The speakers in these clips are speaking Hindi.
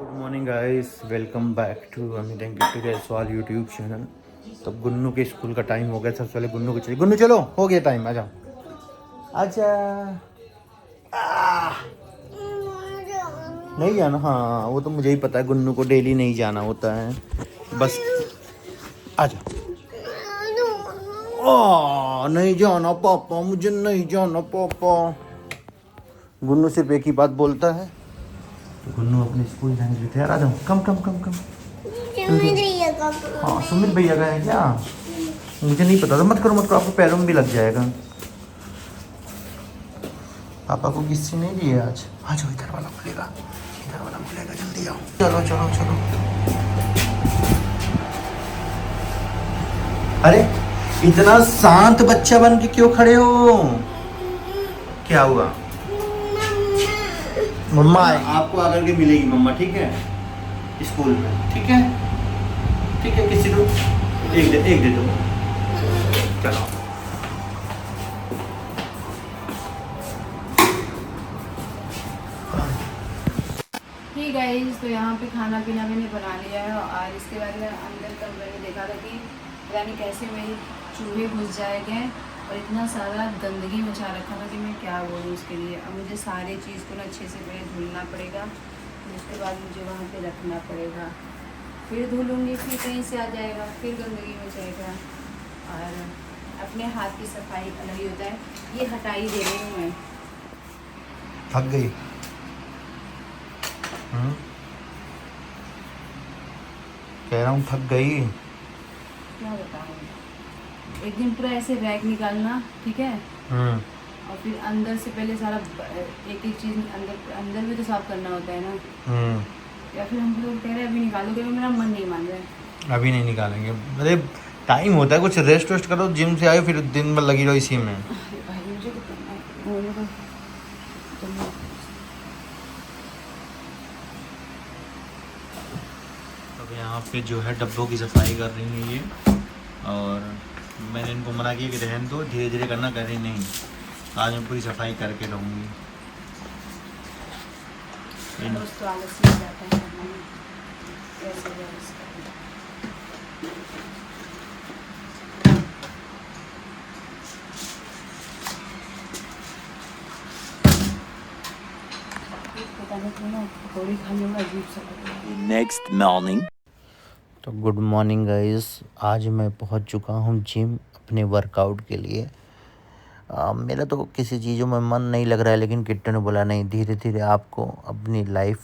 Good morning guys, welcome back to Amit and Gittu Jaiswal YouTube channel. तो गुन्नू के स्कूल का टाइम हो गया। सबसे पहले गुन्नू को चाहिए। गुन्नू चलो, हो गया टाइम, आ जाओ। अच्छा, नहीं जाना? हाँ वो तो मुझे ही पता है, गुन्नू को डेली नहीं जाना होता है। बस आ जाओ। नहीं जाना पापा, मुझे नहीं जाना पापा। गुन्नू सिर्फ एक ही बात बोलता है। गुन्नू अपने स्कूल जाने के लिए तैयार। आ जाओ, कम कम कम कम। हाँ सुमित भैया का है क्या? मुझे नहीं पता था। मत करो मत करो, आपको पैरों में भी लग जाएगा। पापा को किसी नहीं दिए आज। आ जाओ, इधर वाला खुलेगा, इधर वाला खुलेगा, जल्दी आओ। चलो चलो चलो। अरे इतना शांत बच्चा बन के क्यों खड़े हो? क्या हुआ? मम्मा आपको आकर के मिलेगी मम्मा, ठीक है? स्कूल में, ठीक है? ठीक है, किसी को एक दे दो। चलो। ठीक गाइस, तो यहाँ पे खाना पीना मैंने बना लिया है और इसके बाद में अंदर कमरे में देखा था कि पता नहीं कैसे मेरे चूहे घुस जाएंगे और इतना सारा गंदगी मचा रखा था कि मैं क्या बोलूँ उसके लिए। अब मुझे सारी चीज़ को ना अच्छे से पहले धुलना पड़ेगा, फिर उसके बाद मुझे वहाँ पे रखना पड़ेगा, फिर धुलूँगी, फिर कहीं से आ जाएगा, फिर गंदगी मचाएगा। और अपने हाथ की सफाई अलग ही होता है। ये हटा ही दे रही हूँ मैं। थक गई? कह रहा हूँ थक गई। क्या बताऊँ, एक दिन पूरा ऐसे रैक निकालना, ठीक है, और फिर अंदर से पहले सारा एक एक चीज़ अंदर अंदर भी तो साफ करना होता है ना। या फिर हम लोग कह रहे हैं अभी निकालो, क्योंकि मेरा मन नहीं मान रहा है। अभी नहीं निकालेंगे। अरे टाइम होता है, कुछ रेस्ट वेस्ट करो, जिम से आए फिर दिन भर लगी रहो इसी में। अरे भाई मुझे तो करना है, वो लोग तो अब यहाँ पे जो है डब्बों की सफाई कर रही है ये, और मैंने इनको मना किया कि रहने दो, धीरे धीरे करना। कर रही नहीं, आज मैं पूरी सफाई करके रहूँगी। रोज तो आलस ही जाता है करने में, ऐसे भी आलस करना। पता नहीं क्यों ना पकौड़ी खाने में अजीब सा लग रहा है। Next morning. तो गुड मॉर्निंग गाइस, आज मैं पहुंच चुका हूं जिम अपने वर्कआउट के लिए। मेरा तो किसी चीज़ों में मन नहीं लग रहा है, लेकिन किट्टू ने बोला नहीं, धीरे धीरे आपको अपनी लाइफ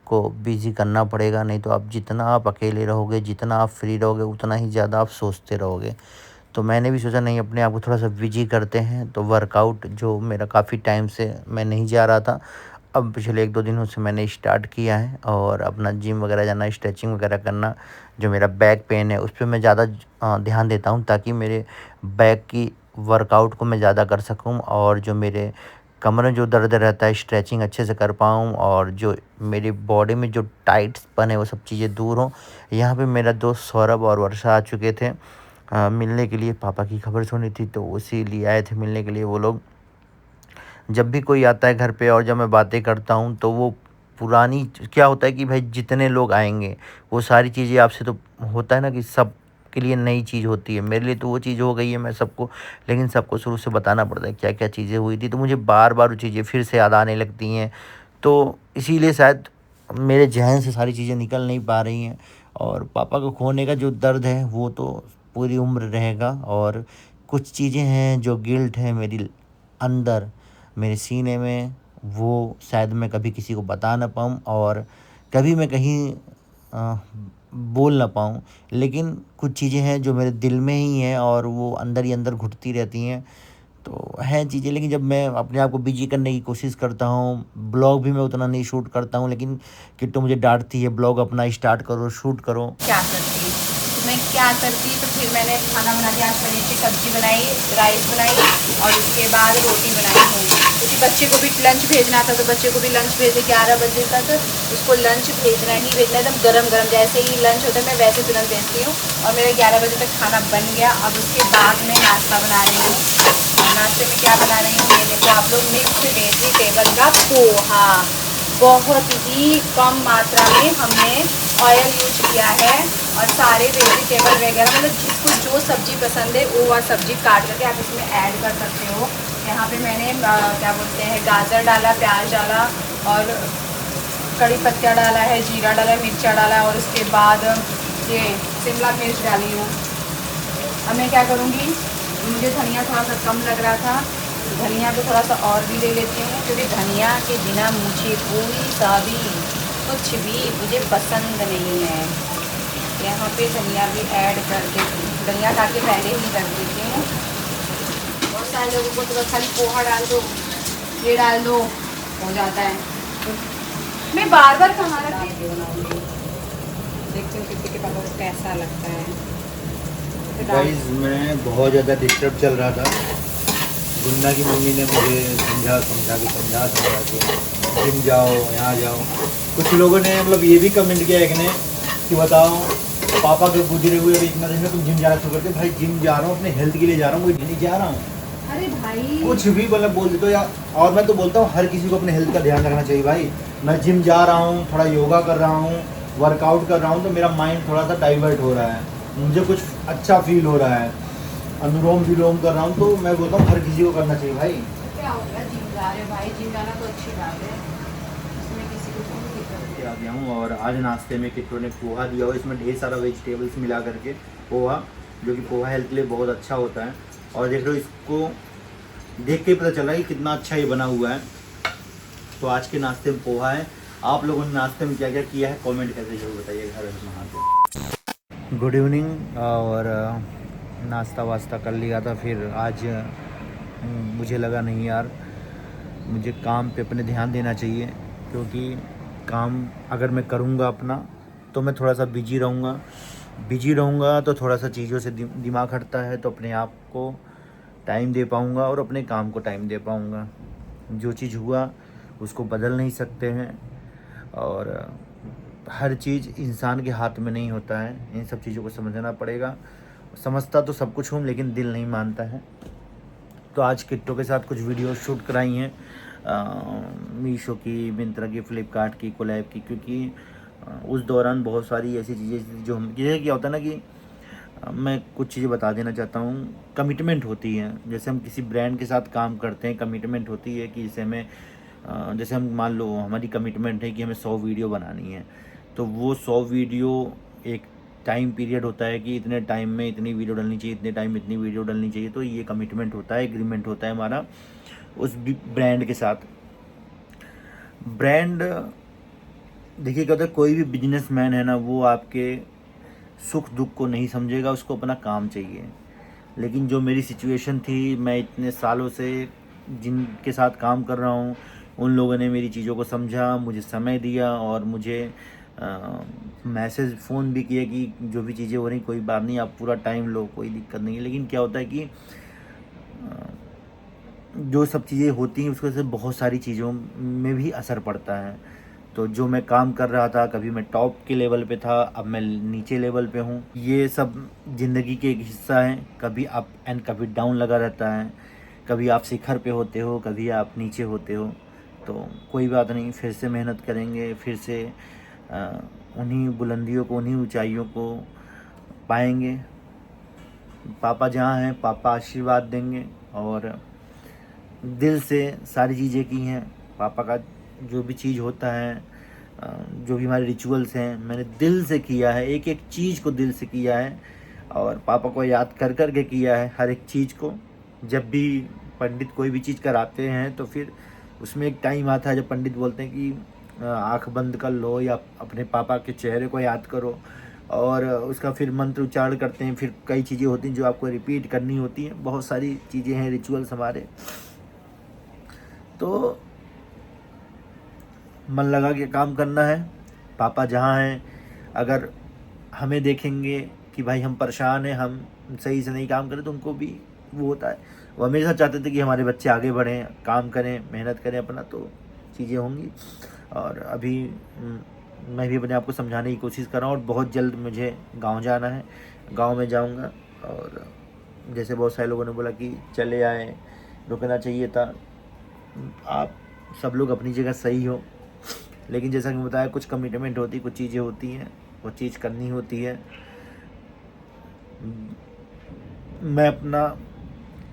को बिजी करना पड़ेगा, नहीं तो आप जितना आप अकेले रहोगे, जितना आप फ्री रहोगे, उतना ही ज़्यादा आप सोचते रहोगे। तो मैंने भी सोचा नहीं, अपने आप को थोड़ा सा बिजी करते हैं। तो वर्कआउट जो मेरा काफ़ी टाइम से मैं नहीं जा रहा था, अब पिछले 1-2 दिनों से मैंने स्टार्ट किया है, और अपना जिम वगैरह जाना, स्ट्रेचिंग वगैरह करना। जो मेरा बैक पेन है उस पे मैं ज़्यादा ध्यान देता हूँ, ताकि मेरे बैक की वर्कआउट को मैं ज़्यादा कर सकूँ, और जो मेरे कमर में जो दर्द रहता है स्ट्रेचिंग अच्छे से कर पाऊँ, और जो मेरी बॉडी में जो टाइट्सपन है वो सब चीज़ें दूर हों। यहाँ पे मेरा दोस्त सौरभ और वर्षा आ चुके थे मिलने के लिए। पापा की खबर सुनी थी तो उसी लिए आए थे मिलने के लिए वो लोग। जब भी कोई आता है घर पे और जब मैं बातें करता हूँ, तो वो पुरानी क्या होता है कि भाई जितने लोग आएंगे वो सारी चीज़ें आपसे, तो होता है ना कि सब के लिए नई चीज़ होती है। मेरे लिए तो वो चीज़ हो गई है, मैं सबको, लेकिन सबको शुरू से बताना पड़ता है क्या क्या चीज़ें हुई थी, तो मुझे बार बार वो चीज़ें फिर से याद आने लगती हैं। तो इसीलिए शायद मेरे जहन से सारी चीज़ें निकल नहीं पा रही हैं। और पापा को खोने का जो दर्द है वो तो पूरी उम्र रहेगा, और कुछ चीज़ें हैं जो गिल्ट है मेरी अंदर, मेरे सीने में, वो शायद मैं कभी किसी को बता ना पाऊँ, और कभी मैं कहीं अ, बोल ना पाऊँ। लेकिन कुछ चीज़ें हैं जो मेरे दिल में ही हैं, और वो अंदर ही अंदर घुटती रहती हैं। तो हैं चीज़ें, लेकिन जब मैं अपने आप को बिजी करने की कोशिश करता हूँ, ब्लॉग भी मैं उतना नहीं शूट करता हूँ, लेकिन किट्टू मुझे डांटती है, ब्लॉग अपना स्टार्ट करो, शूट करो। क्या करती, तो मैं क्या करती, तो फिर मैंने खाना बना के आज पनीर की सब्ज़ी बनाई, राइस बनाई, और उसके बाद रोटी बनाई हूँ, क्योंकि बच्चे को भी लंच भेजना था। तो बच्चे को भी लंच भेजे 11 बजे तक, उसको लंच भेजना ही भेजना, एकदम गरम गरम जैसे ही लंच होता है मैं वैसे तुरंत भेजती हूँ। और मेरा 11 बजे तक खाना बन गया। अब उसके बाद मैं नाश्ता बना रही हूँ, और नाश्ते में क्या बना रही हूँ ये देखो आप लोग, मिक्स वेजिटेबल का पोहा। बहुत ही कम मात्रा में हमने ऑयल यूज किया है और सारे वेजिटेबल वगैरह मतलब जिसको जो सब्ज़ी पसंद है वो वह सब्ज़ी काट करके आप इसमें ऐड कर सकते हो। यहाँ पे मैंने क्या बोलते हैं गाजर डाला, प्याज डाला और कड़ी पत्ता डाला है, जीरा डाला, मिर्चा डाला और उसके बाद ये शिमला मिर्च डाली हूँ। अब मैं क्या करूँगी, मुझे धनिया थोड़ा सा कम लग रहा था, धनिया पे थोड़ा सा और भी ले लेते हैं क्योंकि धनिया के बिना मुझे कोई सा भी कुछ भी मुझे पसंद नहीं है। यहाँ पे धनिया भी ऐड कर देती हूँ, धनिया काट के पहले ही रख देती हूँ। बहुत सारे लोगों को तो बस खाली पोहा डाल दो, ये डाल दो, हो जाता है। तो मैं बार बार कहाँ रख के बनाऊँगी, देखती हूँ किसी के पापा को कैसा लगता है। गाइस मैं बहुत ज़्यादा डिस्टर्ब चल रहा था। गुन्ना की मम्मी ने मुझे समझा के जिम जाओ, यहाँ जाओ। कुछ लोगों ने मतलब ये भी कमेंट किया एक ने कि बताओ पापा के गुजरे हुए अभी इतना दिन में तुम जिम जाना शुरू करते। भाई जिम जा रहा हूँ, अपने हेल्थ के लिए जा रहा हूँ, कोई नहीं जा रहा हूँ। अरे भाई कुछ भी मतलब बोल देते हो यार। और मैं तो बोलता हूँ हर किसी को अपने हेल्थ का ध्यान रखना चाहिए भाई। मैं जिम जा रहा हूँ, थोड़ा योगा कर रहा हूँ, वर्कआउट कर रहा हूँ, तो मेरा माइंड थोड़ा सा डाइवर्ट हो रहा है, मुझे कुछ अच्छा फील हो रहा है, अनुलोम विलोम कर रहा हूँ। तो मैं बोलता हूँ हर किसी को करना चाहिए भाई। क्या हो गया, जिम जा रहे हो भाई, जिम जाना तो अच्छी बात है, इसमें किसी को कोई दिक्कत नहीं। आ गया हूँ और आज नाश्ते में किट्टू ने पोहा दिया और इसमें ढेर सारा वेजिटेबल्स मिला करके पोहा, जो कि पोहा हेल्थ के लिए बहुत अच्छा होता है। और देख लो, इसको देख के ही पता चला कि कितना अच्छा ये बना हुआ है। तो आज के नाश्ते में पोहा है। आप लोगों ने नाश्ते में क्या क्या किया है कमेंट करके जरूर बताइए घर में। Good evening. और नाश्ता वास्ता कर लिया था, फिर आज मुझे लगा नहीं यार, मुझे काम पे अपने ध्यान देना चाहिए, क्योंकि काम अगर मैं करूँगा अपना तो मैं थोड़ा सा बिजी रहूँगा तो थोड़ा सा चीज़ों से दिमाग हटता है, तो अपने आप को टाइम दे पाऊँगा और अपने काम को टाइम दे पाऊँगा। जो चीज़ हुआ उसको बदल नहीं सकते हैं और हर चीज़ इंसान के हाथ में नहीं होता है, इन सब चीज़ों को समझना पड़ेगा। समझता तो सब कुछ हूँ लेकिन दिल नहीं मानता है। तो आज किट्टो के साथ कुछ वीडियो शूट कराई हैं, मीशो की, मिंत्रा की, फ्लिपकार्ट की, कोलैब की, क्योंकि उस दौरान बहुत सारी ऐसी चीज़ें जो हम, ये क्या होता है ना कि मैं कुछ चीज़ें बता देना चाहता हूँ। कमिटमेंट होती है, जैसे हम किसी ब्रांड के साथ काम करते हैं, कमिटमेंट होती है कि इसे हमें जैसे हम मान लो हमारी कमिटमेंट है कि हमें 100 वीडियो बनानी है, तो वो 100 वीडियो एक टाइम पीरियड होता है कि इतने टाइम में इतनी वीडियो डलनी चाहिए, इतने टाइम इतनी वीडियो डलनी चाहिए। तो ये कमिटमेंट होता है, एग्रीमेंट होता है हमारा उस ब्रांड के साथ। ब्रांड देखिए क्या होता है, कोई भी बिजनेसमैन है ना, वो आपके सुख दुख को नहीं समझेगा, उसको अपना काम चाहिए। लेकिन जो मेरी सिचुएशन थी, मैं इतने सालों से जिनके साथ काम कर रहा हूँ, उन लोगों ने मेरी चीज़ों को समझा, मुझे समय दिया और मुझे मैसेज फ़ोन भी किए कि जो भी चीज़ें हो रही कोई बात नहीं, आप पूरा टाइम लो, कोई दिक्कत नहीं है। लेकिन क्या होता है कि जो सब चीज़ें होती हैं उसकी वजह से बहुत सारी चीज़ों में भी असर पड़ता है। तो जो मैं काम कर रहा था, कभी मैं टॉप के लेवल पे था, अब मैं नीचे लेवल पे हूँ। ये सब ज़िंदगी के एक हिस्सा है, कभी अप एंड कभी डाउन लगा रहता है, कभी आप शिखर पे होते हो, कभी आप नीचे होते हो। तो कोई बात नहीं, फिर से मेहनत करेंगे, फिर से उन्हीं बुलंदियों को, उन्हीं ऊंचाइयों को पाएंगे। पापा जहाँ हैं, पापा आशीर्वाद देंगे और दिल से सारी चीज़ें की हैं। पापा का जो भी चीज़ होता है, जो भी हमारे रिचुअल्स हैं, मैंने दिल से किया है, एक एक चीज़ को दिल से किया है और पापा को याद कर कर के किया है हर एक चीज़ को। जब भी पंडित कोई भी चीज़ कराते हैं तो फिर उसमें एक टाइम आता है जब पंडित बोलते हैं कि आँख बंद कर लो या अपने पापा के चेहरे को याद करो, और उसका फिर मंत्र उच्चारण करते हैं। फिर कई चीज़ें होती हैं जो आपको रिपीट करनी होती हैं, बहुत सारी चीज़ें हैं, रिचुअल्स हमारे। तो मन लगा के काम करना है। पापा जहाँ हैं, अगर हमें देखेंगे कि भाई हम परेशान हैं, हम सही से नहीं काम करें, तो उनको भी वो होता है। वो हमेशा चाहते थे कि हमारे बच्चे आगे बढ़ें, काम करें, मेहनत करें अपना, तो चीज़ें होंगी। और अभी मैं भी अपने आप को समझाने की कोशिश कर रहा हूँ और बहुत जल्द मुझे गाँव जाना है, गाँव में जाऊँगा। और जैसे बहुत सारे लोगों ने बोला कि चले आए, रुकना चाहिए था। आप सब लोग अपनी जगह सही हो, लेकिन जैसा कि बताया कुछ कमिटमेंट होती, कुछ चीज़ें होती हैं, वो चीज़ करनी होती है। मैं अपना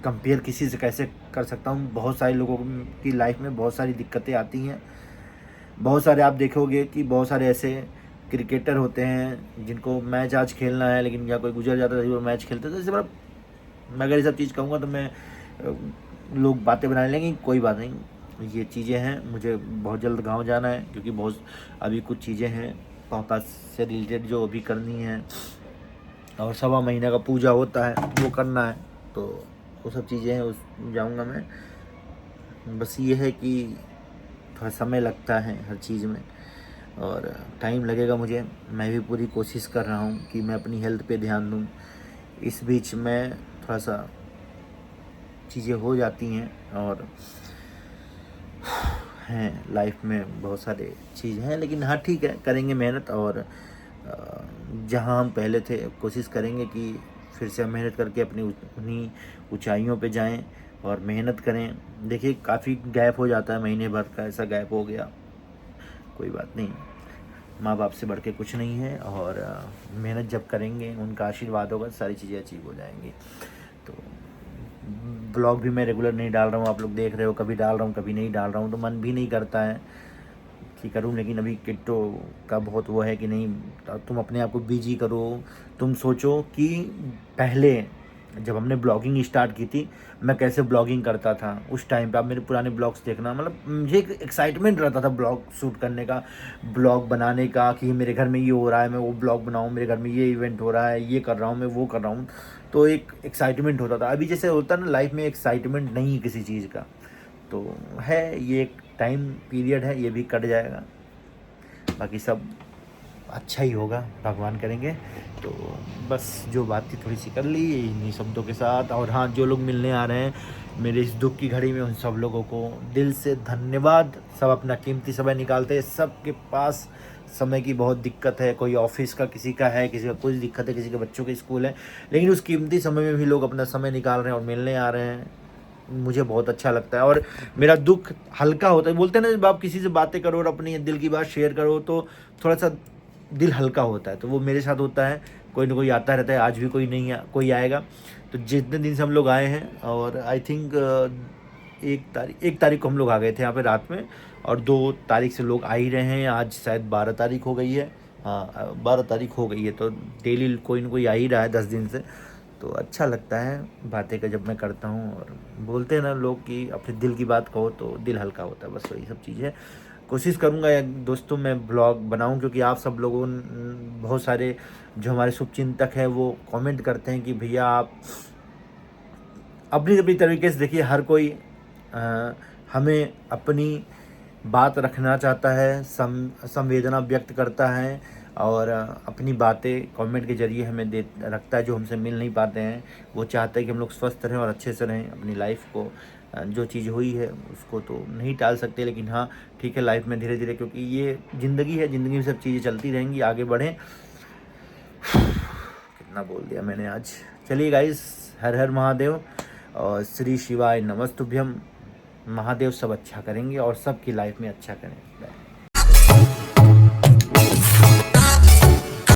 कंपेयर किसी से कैसे कर सकता हूँ? बहुत सारे लोगों की लाइफ में बहुत सारी दिक्कतें आती हैं। बहुत सारे आप देखोगे कि बहुत सारे ऐसे क्रिकेटर होते हैं जिनको मैच आज खेलना है, लेकिन या कोई गुजर जाता है वो मैच खेलते हैं। तो इससे बड़ा मैं अगर ये सब चीज़ कहूँगा तो लोग बातें बनाने लेंगे। कोई बात नहीं, ये चीज़ें हैं। मुझे बहुत जल्द गाँव जाना है क्योंकि बहुत अभी कुछ चीज़ें हैं पापा से रिलेटेड जो अभी करनी है, और 1.25 महीने का पूजा होता है वो करना है। तो वो सब चीज़ें हैं, उस जाऊँगा मैं। बस ये है कि थोड़ा समय लगता है हर चीज़ में और टाइम लगेगा मुझे। मैं भी पूरी कोशिश कर रहा हूँ कि मैं अपनी हेल्थ पे ध्यान दूँ। इस बीच में थोड़ा सा चीज़ें हो जाती हैं और हैं लाइफ में बहुत सारे चीज़ हैं, लेकिन हाँ ठीक है, करेंगे मेहनत। और जहाँ हम पहले थे कोशिश करेंगे कि फिर से हम मेहनत करके अपनी उन्हीं ऊंचाइयों पे जाएं और मेहनत करें। देखिए काफ़ी गैप हो जाता है, महीने भर का ऐसा गैप हो गया, कोई बात नहीं, माँ बाप से बढ़ के कुछ नहीं है। और मेहनत जब करेंगे, उनका आशीर्वाद होगा, सारी चीज़ें अचीव हो जाएंगी। तो ब्लॉग भी मैं रेगुलर नहीं डाल रहा हूँ, आप लोग देख रहे हो, कभी डाल रहा हूँ कभी नहीं डाल रहा हूँ, तो मन भी नहीं करता है कि करूँ। लेकिन अभी किट्टो का बहुत वो है कि नहीं, तुम अपने आप को बिजी करो। तुम सोचो कि पहले जब हमने ब्लॉगिंग स्टार्ट की थी, मैं कैसे ब्लॉगिंग करता था उस टाइम पे। आप मेरे पुराने ब्लॉग्स देखना, मतलब मुझे एक एक्साइटमेंट रहता था ब्लॉग शूट करने का, ब्लॉग बनाने का, कि मेरे घर में ये हो रहा है मैं वो ब्लॉग बनाऊँ, मेरे घर में ये इवेंट हो रहा है, ये कर रहा हूँ मैं, वो कर रहा हूँ। तो एक एक्साइटमेंट होता था। अभी जैसे होता है ना लाइफ में, एक्साइटमेंट नहीं है किसी चीज़ का। तो है ये एक टाइम पीरियड है, ये भी कट जाएगा, बाकी सब अच्छा ही होगा, भगवान करेंगे। तो बस जो बात थी थोड़ी सी कर ली इन्हीं शब्दों के साथ। और हाँ, जो लोग मिलने आ रहे हैं मेरे इस दुख की घड़ी में, उन सब लोगों को दिल से धन्यवाद। सब अपना कीमती समय निकालते हैं, सबके पास समय की बहुत दिक्कत है, कोई ऑफिस का किसी का है, किसी का कुछ दिक्कत है, किसी के बच्चों के स्कूल है, लेकिन उस कीमती समय में भी लोग अपना समय निकाल रहे हैं और मिलने आ रहे हैं। मुझे बहुत अच्छा लगता है और मेरा दुख हल्का होता है। बोलते हैं ना, जब आप किसी से बातें करो और अपनी दिल की बात शेयर करो तो थोड़ा सा दिल हल्का होता है। तो वो मेरे साथ होता है, कोई ना कोई आता रहता है, आज भी कोई नहीं कोई आएगा। तो जितने दिन से हम लोग आए हैं, और आई थिंक 1 तारीख को हम लोग आ गए थे यहाँ पे रात में, और 2 तारीख से लोग आ ही रहे हैं। आज शायद 12 तारीख हो गई है, हाँ 12 तारीख हो गई है। तो डेली कोई ना कोई आ ही रहा है 10 दिन से। तो अच्छा लगता है बातें का जब मैं करता हूँ। और बोलते हैं ना लोग कि अपने दिल की बात कहो तो दिल हल्का होता है, बस वही सब चीज़ है। कोशिश करूँगा दोस्तों मैं ब्लॉग बनाऊँ, क्योंकि आप सब लोगों बहुत सारे जो हमारे शुभचिंतक हैं वो कमेंट करते हैं कि भैया आप अपनी अपनी तरीके से देखिए, हर कोई हमें अपनी बात रखना चाहता है, संवेदना व्यक्त करता है और अपनी बातें कमेंट के ज़रिए हमें दे रखता है। जो हमसे मिल नहीं पाते हैं वो चाहता है कि हम लोग स्वस्थ रहें और अच्छे से रहें अपनी लाइफ को। जो चीज़ हुई है उसको तो नहीं टाल सकते, लेकिन हाँ ठीक है, लाइफ में धीरे धीरे, क्योंकि ये ज़िंदगी है, ज़िंदगी में सब चीज़ें चलती रहेंगी, आगे बढ़ें। कितना बोल दिया मैंने आज। चलिए गाइस, हर हर महादेव और श्री शिवाय नमस्तुभ्यम। महादेव सब अच्छा करेंगे और सबकी लाइफ में अच्छा करें।